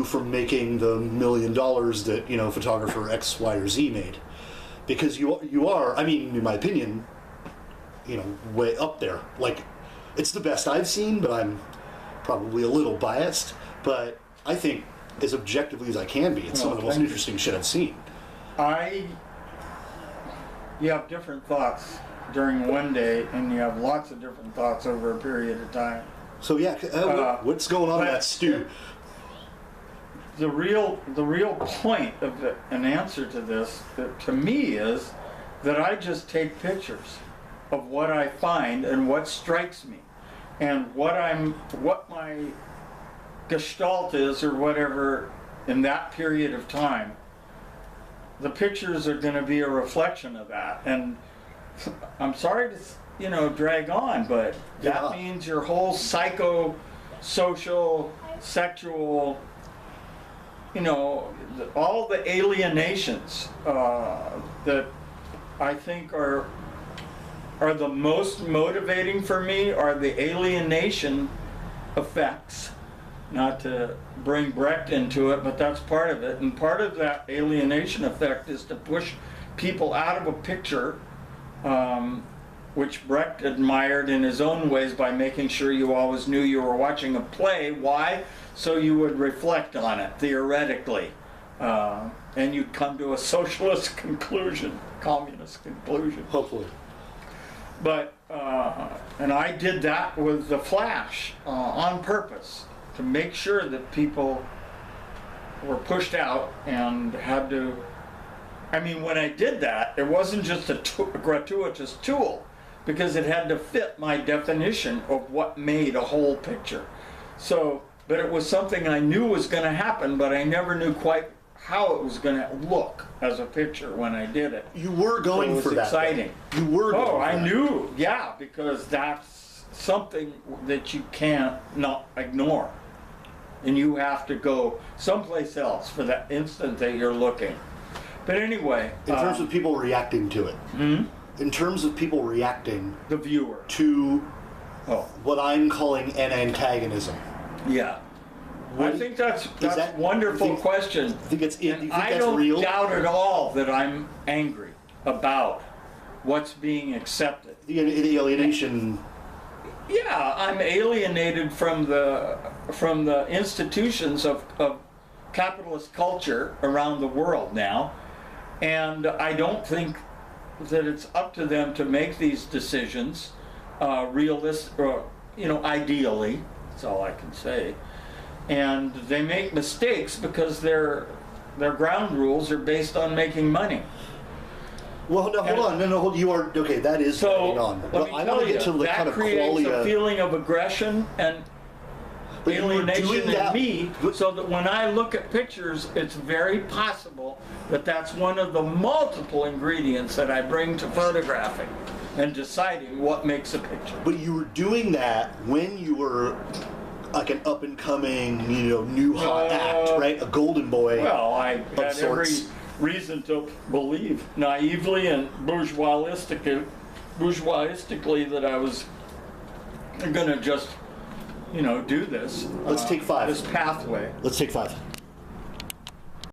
from making the $1 million that, you know, photographer X, Y, or Z made. Because you are, I mean, in my opinion, you know, way up there. Like, it's the best I've seen, but I'm probably a little biased. But I think, as objectively as I can be, it's some of the most interesting shit I've seen. You have different thoughts during one day, and you have lots of different thoughts over a period of time. So yeah, what's going on in that stew? The real point of an answer to this, to me, is that I just take pictures of what I find and what strikes me, and what my gestalt is, or whatever, in that period of time. The pictures are going to be a reflection of that, and I'm sorry to, you know, drag on, but that means your whole psycho-social, sexual, you know, all the alienations that I think are the most motivating for me are the alienation effects. Not to bring Brecht into it, but that's part of it. And part of that alienation effect is to push people out of a picture, which Brecht admired in his own ways by making sure you always knew you were watching a play. Why? So you would reflect on it, theoretically. And you'd come to a socialist conclusion, communist conclusion. Hopefully. But, and I did that with the flash on purpose, to make sure that people were pushed out and had to, I mean, when I did that, it wasn't just a gratuitous tool, because it had to fit my definition of what made a whole picture. So, but it was something I knew was going to happen, but I never knew quite how it was going to look as a picture when I did it. You were going for that. It was exciting. You were going for that. I knew, yeah, because that's something that you can't not ignore. And you have to go someplace else for that instant that you're looking. But anyway. In terms of people reacting to it. In terms of people reacting. The viewer. To what I'm calling an antagonism. Yeah. I think that's a wonderful question. Do you think I don't doubt at all that I'm angry about what's being accepted. The alienation. Yeah, I'm alienated from the institutions of capitalist culture around the world now, and I don't think that it's up to them to make these decisions realistic, or, you know, ideally. That's all I can say. And they make mistakes because their ground rules are based on making money. Well, no, hold on. No, you are okay. That is going on. Let me tell you, that creates a feeling of aggression and alienation in me, so that when I look at pictures, it's very possible that that's one of the multiple ingredients that I bring to photographing and deciding what makes a picture. But you were doing that when you were like an up-and-coming, you know, new hot act, right? A golden boy. Well, I had every reason to believe naively and bourgeoistically that I was going to just, you know, do this. Let's take 5. This pathway. Let's take 5.